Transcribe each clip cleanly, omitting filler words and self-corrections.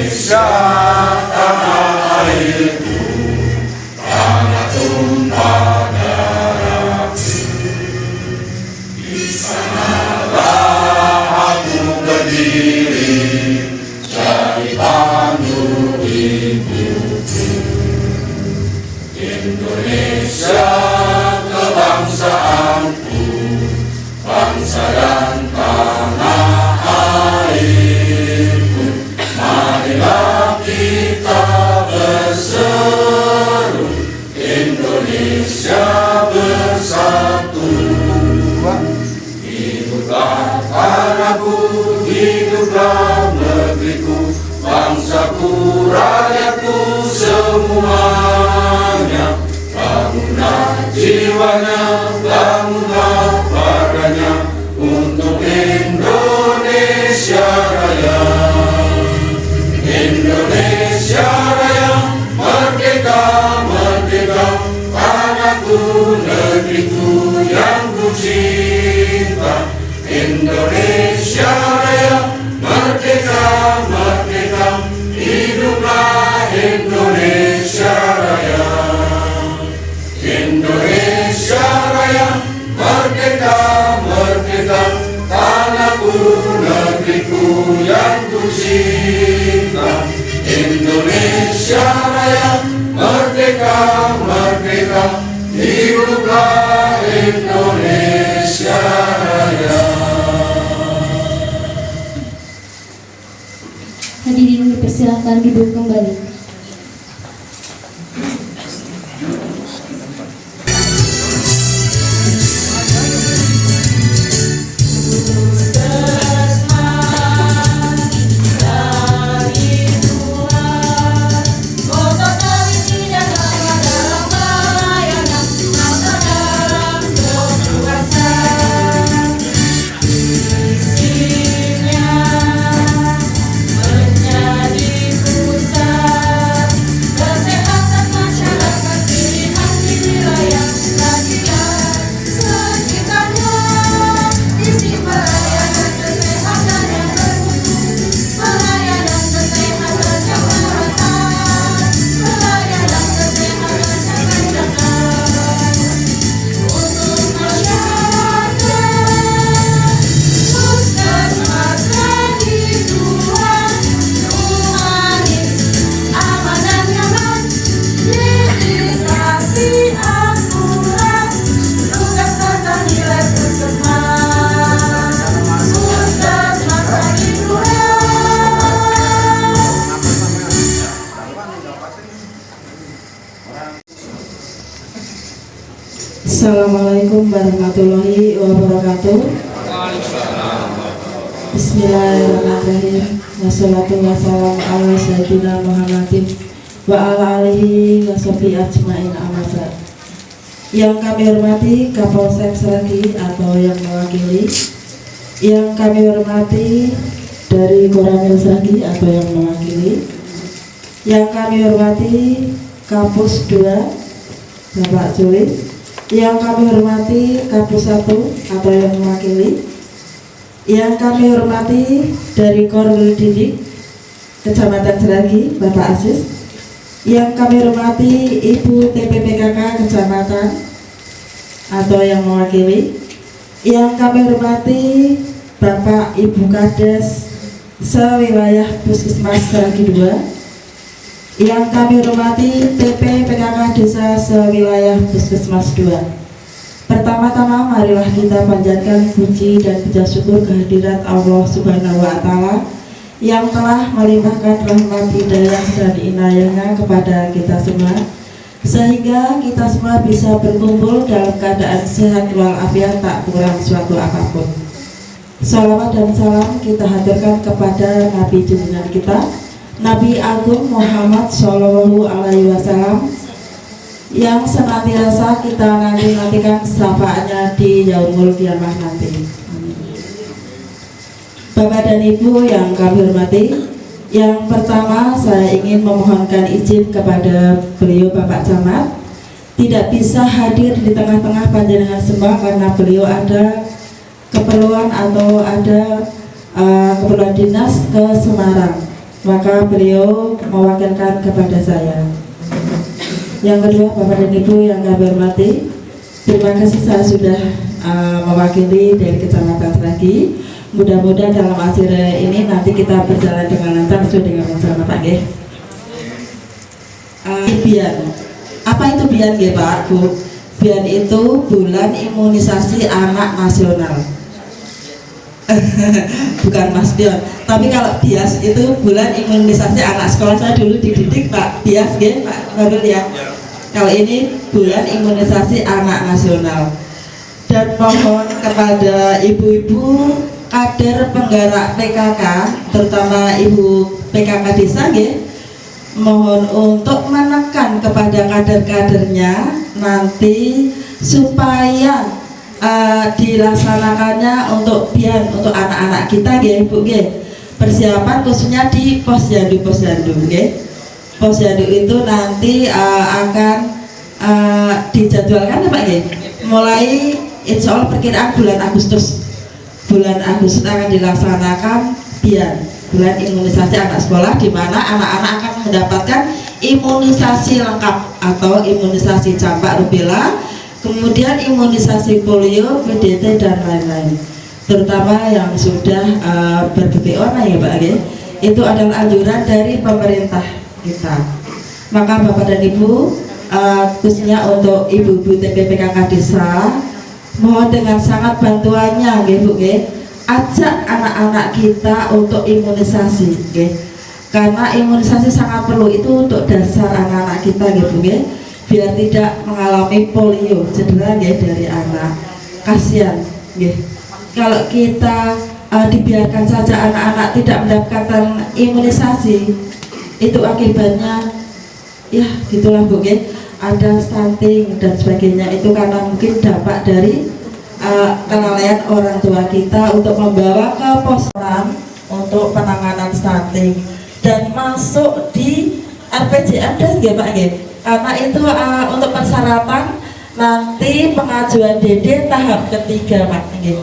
Indonesia, tanah airku, tanah tumpah darahku. Di sanalah aku berdiri, jadi pandu ibuku. Indonesia kebangsaanku, bangsa dan tanah airku. Marilah kita berseru, Indonesia bersatu. Hiduplah tanahku, hiduplah negeriku, bangsaku, rakyatku semuanya. Bangunlah jiwanya, bangunlah badannya untuk Indonesia Raya. Indonesia Raya, merdeka, merdeka, tanahku, negeriku yang ku cinta. Indonesia Raya, merdeka, merdeka, hiduplah Indonesia Raya. Indonesia Raya, merdeka, merdeka, tanahku, negeriku yang ku cinta. Indonesia Raya, merdeka, merdeka, hiduplah Indonesia Raya. Hadirin dipersilakan duduk kembali. Assalamualaikum warahmatullahi wabarakatuh. Bismillahirrahmanirrahim. Wassalatu wassalamu ala sayyidina Muhammadin wa ala alihi wa sahbihi ajmain, amma ba'd. Yang kami hormati Kapolsek Sragen atau yang mewakili, yang kami hormati dari Koramil Sragen atau yang mewakili, yang kami hormati Kapus 2 Bapak Sulis, yang kami hormati Kapus 1 atau yang mewakili, yang kami hormati dari Korwil Didik Kecamatan Sragen Bapak Aziz, yang kami hormati Ibu TPPKK Kecamatan atau yang mewakili, yang kami hormati Bapak Ibu Kades sewilayah Puskesmas Sragen 2, yang kami hormati TP PKK Desa sewilayah Puskesmas 2. Pertama-tama marilah kita panjatkan puji dan puja syukur kehadirat Allah Subhanahu wa Ta'ala yang telah melimpahkan rahmat hidayah dan inayahnya kepada kita semua, sehingga kita semua bisa berkumpul dalam keadaan sehat walafiat, tak kurang suatu apapun. Salawat dan salam kita haturkan kepada Nabi junjungan kita, Nabi Agung Muhammad Shallallahu Alaihi Wasallam, yang senantiasa kita nantikan syafaatnya di yaumul kiamah nanti. Bapak dan Ibu yang kami hormati, yang pertama saya ingin memohonkan izin kepada beliau Bapak Camat tidak bisa hadir di tengah-tengah panjenengan semua karena beliau ada keperluan atau ada keperluan dinas ke Semarang. maka beliau mewakilkan kepada saya. Yang kedua, Bapak dan Ibu yang kami hormati, terima kasih saya sudah mewakili dari Kecamatan Sragi. Mudah-mudahan dalam acara ini nanti kita berjalan dengan lancar sesuai dengan rencana Pak Nggih. Bian, apa itu Bian nggih Pak Bu? Bian itu bulan imunisasi anak nasional. Bukan Mas Bion, tapi kalau BIAS itu bulan imunisasi anak sekolah. Saya dulu dididik Pak BIAS nggih Pak Nurul ya. Kalau ini bulan imunisasi anak nasional. Dan mohon kepada ibu-ibu kader penggerak PKK, terutama ibu PKK desa nggih, mohon untuk menekan kepada kader-kadernya nanti supaya dilaksanakannya untuk biar untuk anak-anak kita nggih Bu nggih. Persiapan khususnya di Posyandu nggih. Posyandu itu nanti akan dijadwalkan ya Pak nggih. Mulai insya Allah perkiraan bulan Agustus akan dilaksanakan biar bulan imunisasi anak sekolah, di mana anak-anak akan mendapatkan imunisasi lengkap atau imunisasi campak rubella, kemudian imunisasi polio, PDT dan lain-lain. Terutama yang sudah berbagai warna ya Pak nggih. Itu adalah anjuran dari pemerintah kita. Maka Bapak dan Ibu, khususnya untuk ibu-ibu TPPKK desa, mohon dengan sangat bantuannya nggih Bu nggih, ajak anak-anak kita untuk imunisasi nggih. Karena imunisasi sangat perlu, itu untuk dasar anak-anak kita nggih Bu nggih, biar tidak mengalami polio, cedera nggih dari anak. Kasihan nggih. Kalau kita dibiarkan saja anak-anak tidak mendapatkan imunisasi, itu akibatnya ya gitulah Bu nggih, ada stunting dan sebagainya. Itu karena mungkin dampak dari kelalaian orang tua kita untuk membawa ke poskoran untuk penanganan stunting dan masuk di RPJMD nggih Pak nggih. Karena itu untuk persyaratan nanti pengajuan DD tahap ketiga Pak nggih.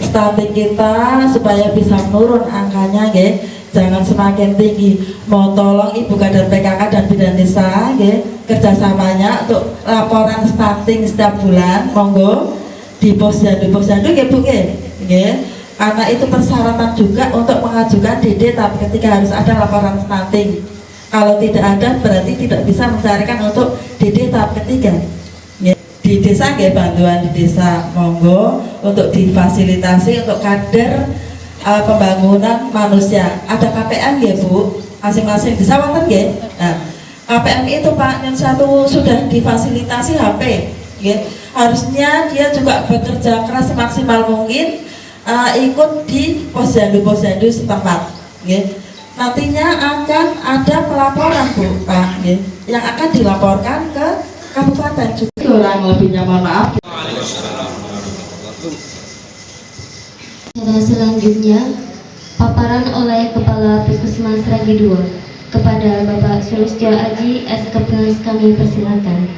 Stunting kita supaya bisa menurun angkanya nggih, jangan semakin tinggi. Mau tolong ibu kader PKK dan bidan desa nggih, kerjasamanya untuk laporan stunting setiap bulan monggo di Posyandu nggih Bu nggih. Karena itu persyaratan juga untuk mengajukan DD tahap ketiga, harus ada laporan stunting. Kalau tidak ada berarti tidak bisa mencarikan untuk DD tahap ketiga. Di desa nggih, bantuan di desa monggo untuk difasilitasi untuk kader pembangunan manusia. Ada KPM nggih Bu, masing-masing desa wonten nggih. Nah, KPM itu Pak yang satu sudah difasilitasi HP nggih. Harusnya dia juga bekerja keras semaksimal mungkin, ikut di posyandu setempat nggih. Nantinya akan ada pelaporan Bu Pak nggih, yang akan dilaporkan ke kabupaten juga. Kurang lebihnya mohon maaf. Acara selanjutnya paparan oleh Kepala Puskesmas Sragi II kepada Bapak Sulistyo Aji SKPNS, kami persilakan.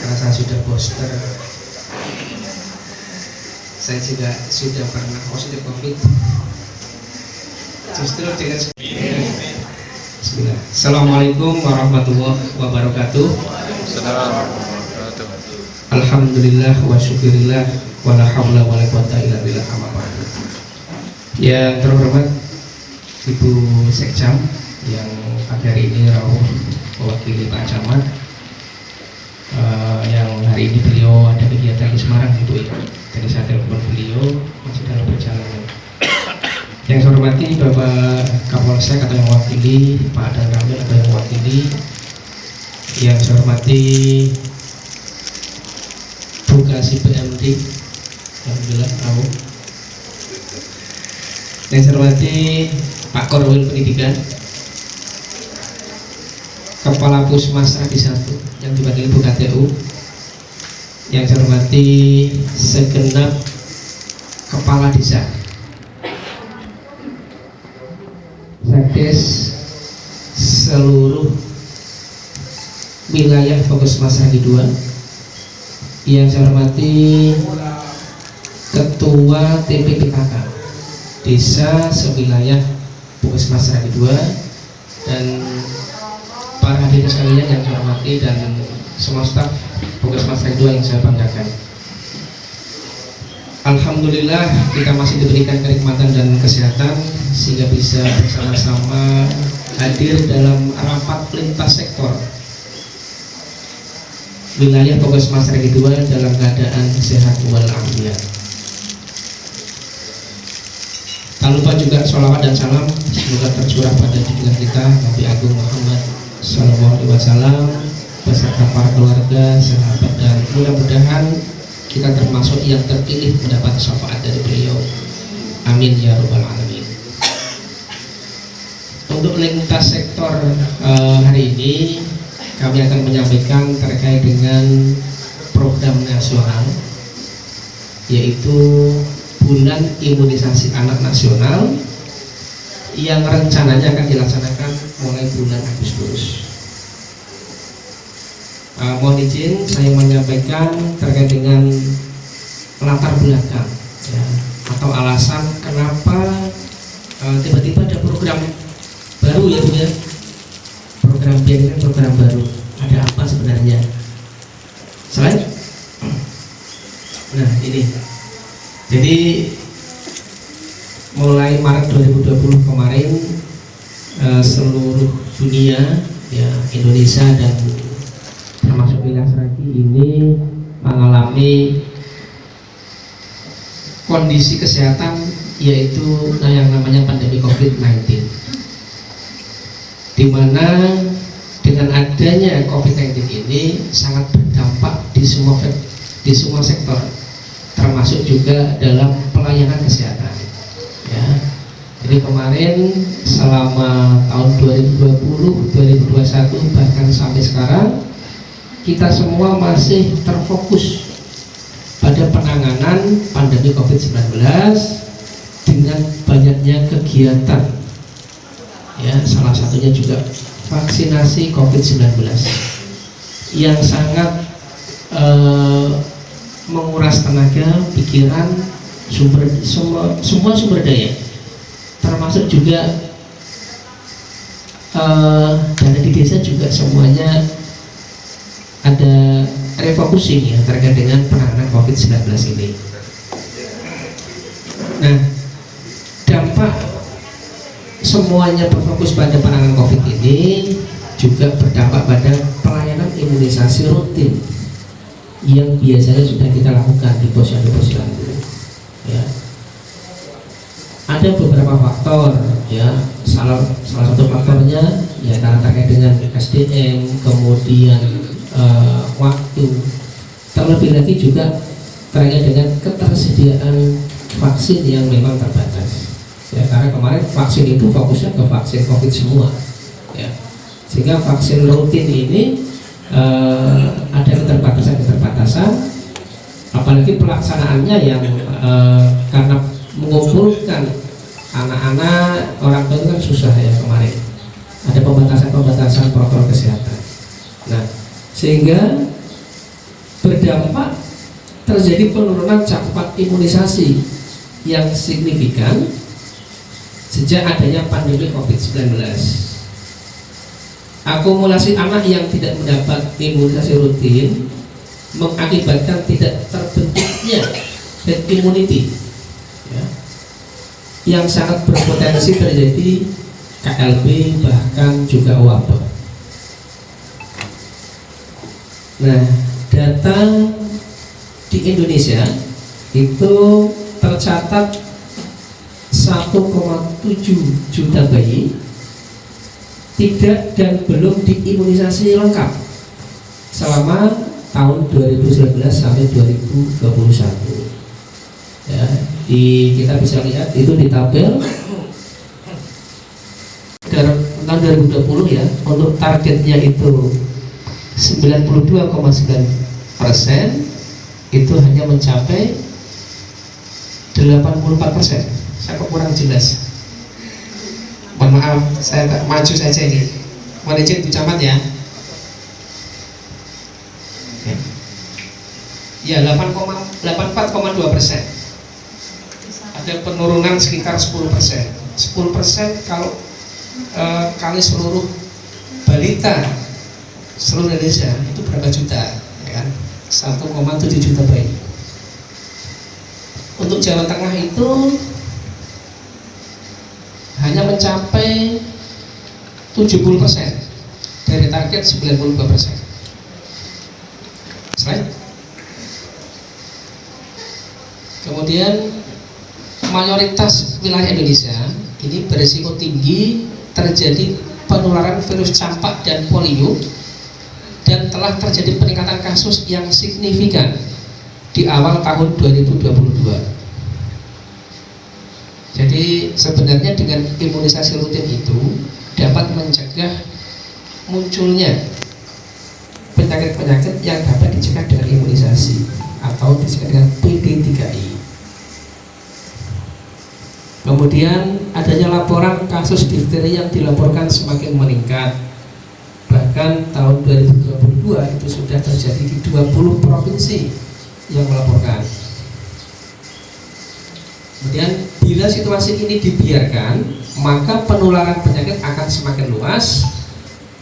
Karena saya sudah booster, saya juga sudah pernah positif COVID. Justru dengan Bismillah. Assalamualaikum warahmatullahi wabarakatuh. Alhamdulillah wa syukurillah wa la haula wa la quwata illa billah. Yang terhormat Ibu Sekcam yang pada hari ini rawuh mewakili Pak Camat, yang hari ini beliau ada kegiatan di Semarang Ibu ya. Jadi saya telepon beliau masih dalam perjalanan. Yang saya hormati Bapak Kapolsek atau yang mewakili, Pak Dan Ramil atau yang mewakili, yang saya hormati Bu Kasih PMD yang bilang tahu, yang saya hormati Pak Korwil Pendidikan, Kepala Pusmas Adi 1 yang diwakili Bu KTU, yang saya hormati segenap Kepala Desa, Sakdes seluruh wilayah Puskesmas Sragi II, yang saya hormati Ketua TPPKK Desa sewilayah Puskesmas Sragi 2, dan para hadirin sekalian yang saya hormati dan semua staf Puskesmas Sragi 2 yang saya banggakan. Alhamdulillah kita masih diberikan kenikmatan dan kesehatan sehingga bisa bersama-sama hadir dalam rapat lintas sektor wilayah Puskesmas Sragi 2 dalam keadaan sehat walafiat. Tak lupa juga sholawat dan salam semoga tercurah pada junjungan kita Nabi Agung Muhammad SAW beserta para keluarga, sahabat, dan mudah-mudahan kita termasuk yang terpilih mendapat syafaat dari beliau. Amin ya rabbal alamin. Untuk lintas sektor hari ini kami akan menyampaikan terkait dengan program nasional, yaitu Bulan Imunisasi Anak Nasional yang rencananya akan dilaksanakan mulai bulan Agustus. Mohon izin saya menyampaikan terkait dengan latar belakang ya, atau alasan kenapa tiba-tiba ada program baru ya Bu ya. Program ini kan program baru. Ada apa sebenarnya? Slide. Nah ini. Jadi mulai Maret 2020 kemarin seluruh dunia ya, Indonesia dan termasuk wilayah Sragi ini mengalami kondisi kesehatan yaitu yang namanya pandemi COVID-19, di mana dengan adanya COVID-19 ini sangat berdampak di semua sektor, termasuk juga dalam pelayanan kesehatan ya. Jadi kemarin selama tahun 2020, 2021 bahkan sampai sekarang kita semua masih terfokus pada penanganan pandemi COVID-19 dengan banyaknya kegiatan ya, salah satunya juga vaksinasi COVID-19 yang sangat menguras tenaga, pikiran, semua sumber daya, termasuk juga dana di desa juga semuanya ada refocusing ya terkait dengan penanganan COVID-19 ini. Nah, dampak semuanya berfokus pada penanganan COVID ini juga berdampak pada pelayanan imunisasi rutin yang biasanya sudah kita lakukan di posyandu ya. Ada beberapa faktor ya, salah satu faktornya ya karena terkait dengan SDM, kemudian waktu, terlebih lagi juga terkait dengan ketersediaan vaksin yang memang terbatas ya, karena kemarin vaksin itu fokusnya ke vaksin COVID semua ya, sehingga vaksin rutin ini ada keterbatasan, apalagi pelaksanaannya yang karena mengumpulkan anak-anak, orang tua itu kan susah ya kemarin, ada pembatasan protokol kesehatan. Nah, sehingga berdampak terjadi penurunan cakupan imunisasi yang signifikan sejak adanya pandemi COVID-19. Akumulasi anak yang tidak mendapat imunisasi rutin mengakibatkan tidak terbentuknya herd immunity ya, yang sangat berpotensi terjadi KLB bahkan juga wabah. Nah, data di Indonesia itu tercatat 1,7 juta bayi tidak dan belum diimunisasi lengkap selama tahun 2019 sampai 2021 ya, kita bisa lihat itu di tabel tahun 2020 ya, untuk targetnya itu 92,9%, itu hanya mencapai 84%. Saya kok kurang jelas, mohon maaf, saya tak maju saja ini. Mohon izin Bu Camat ya. Ya, 84,2%. ada penurunan sekitar 10%. 10% kalau kali seluruh balita seluruh Indonesia itu berapa juta, ya kan? 1,7 juta bayi. Untuk Jawa Tengah itu hanya mencapai 70% dari target 92%. Slide. Kemudian mayoritas wilayah Indonesia ini berisiko tinggi terjadi penularan virus campak dan polio, dan telah terjadi peningkatan kasus yang signifikan di awal tahun 2022. Jadi sebenarnya dengan imunisasi rutin itu dapat mencegah munculnya penyakit-penyakit yang dapat dicegah dengan imunisasi atau disebut dengan PD3I. Kemudian adanya laporan kasus difteri yang dilaporkan semakin meningkat. Bahkan tahun 2022 itu sudah terjadi di 20 provinsi yang melaporkan. Kemudian bila situasi ini dibiarkan, maka penularan penyakit akan semakin luas.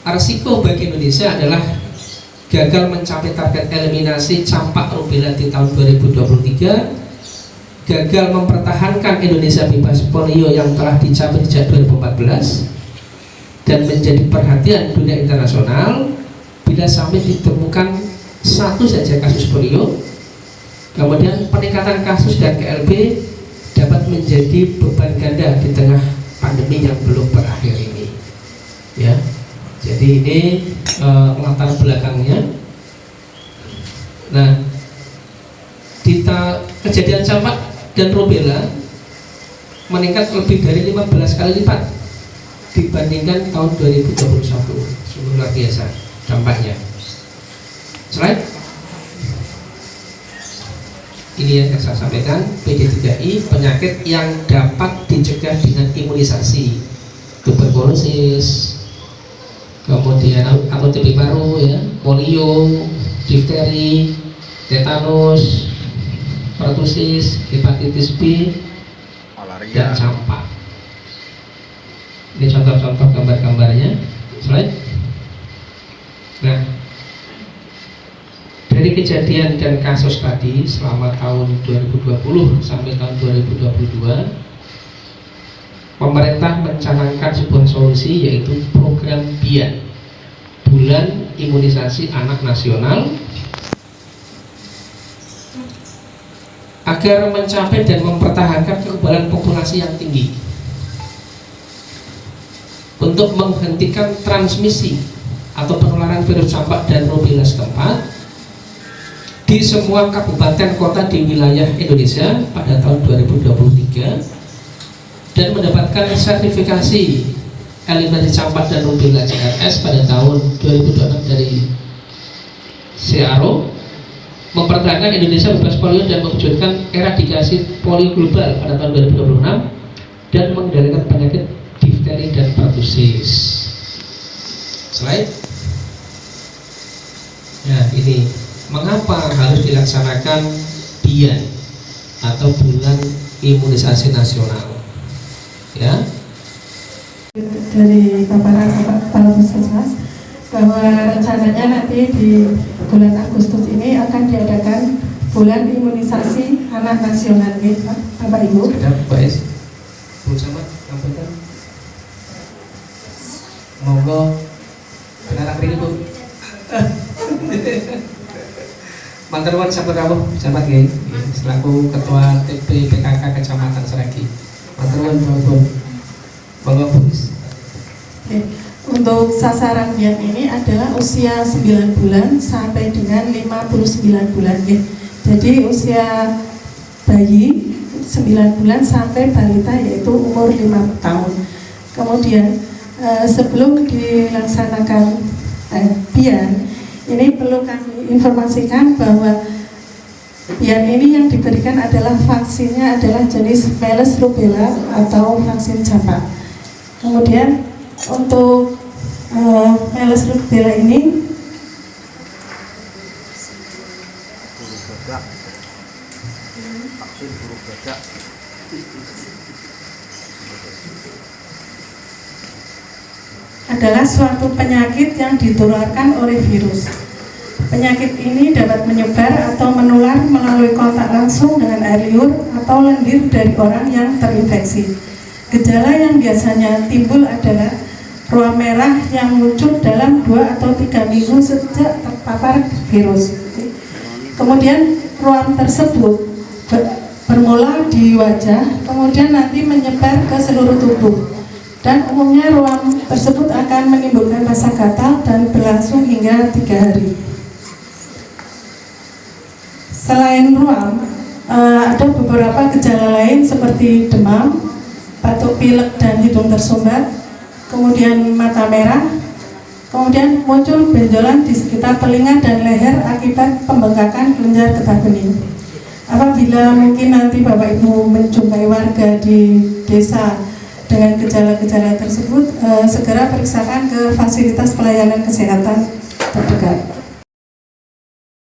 Risiko bagi Indonesia adalah gagal mencapai target eliminasi campak rubella di tahun 2023, gagal mempertahankan Indonesia bebas polio yang telah dicapai sejak 2014, dan menjadi perhatian dunia internasional bila sampai ditemukan satu saja kasus polio. Kemudian peningkatan kasus dan KLB dapat menjadi beban ganda di tengah pandemi yang belum berakhir ini, ya. Jadi ini latar belakangnya. Nah, kejadian campak dan rubella meningkat lebih dari 15 kali lipat dibandingkan tahun 2021. Sungguh luar biasa dampaknya. Slide. Ini yang saya sampaikan, PD3I, penyakit yang dapat dicegah dengan imunisasi, tuberkulosis, kemudian atau TB paru, ya, polio, difteri, tetanus, pertusis, hepatitis B, dan campak. Ini contoh-contoh gambar-gambarnya. Slide. Nah, dari kejadian dan kasus tadi selama tahun 2020 sampai tahun 2022, pemerintah mencanangkan sebuah solusi, yaitu program BIAN, Bulan Imunisasi Anak Nasional, agar mencapai dan mempertahankan kekebalan populasi yang tinggi untuk menghentikan transmisi atau penularan virus campak dan rubella setempat di semua kabupaten kota di wilayah Indonesia pada tahun 2023, dan mendapatkan sertifikasi eliminasi campak dan rubella CRS pada tahun 2026 dari CRO, mempertahankan Indonesia bebas polio dan mewujudkan eradikasi polio global pada tahun 2026, dan mengendalikan penyakit difteri dan pertusis. Slide. Nah, ini mengapa harus dilaksanakan BIAN atau Bulan Imunisasi Nasional, ya. Dari paparan Kepala Puskesmas bahwa rencananya nanti di bulan Agustus ini akan diadakan Bulan Imunisasi Anak Nasional, Bapak Ibu. Ada Pak Bu Samad, sampaikan. Monggo, anak ini Bu. Mantan wan sahabat rawuh, sahabat nggih, selaku Ketua TP PKK Kecamatan Sragi. Mantan wan monggo Bu. Untuk sasaran BIAN ini adalah usia 9 bulan sampai dengan 59 bulan. Jadi usia bayi 9 bulan sampai balita, yaitu umur 5 tahun. Kemudian sebelum dilaksanakan BIAN, ini perlu kami informasikan bahwa BIAN ini yang diberikan adalah vaksinnya adalah jenis Meles Rubella atau vaksin campak. Kemudian untuk Meles Rubella ini vaksin burung gagak adalah suatu penyakit yang ditularkan oleh virus. Penyakit ini dapat menyebar atau menular melalui kontak langsung dengan air liur atau lendir dari orang yang terinfeksi. Gejala yang biasanya timbul adalah ruam merah yang muncul dalam 2 atau 3 minggu sejak terpapar virus. Kemudian ruam tersebut bermula di wajah, kemudian nanti menyebar ke seluruh tubuh. Dan umumnya ruam tersebut akan menimbulkan rasa gatal dan berlangsung hingga 3 hari. Selain ruam, ada beberapa gejala lain seperti demam, batuk pilek dan hidung tersumbat, kemudian mata merah, kemudian muncul benjolan di sekitar telinga dan leher akibat pembengkakan kelenjar getah bening. Apabila mungkin nanti Bapak Ibu menjumpai warga di desa dengan gejala-gejala tersebut, segera periksakan ke fasilitas pelayanan kesehatan terdekat.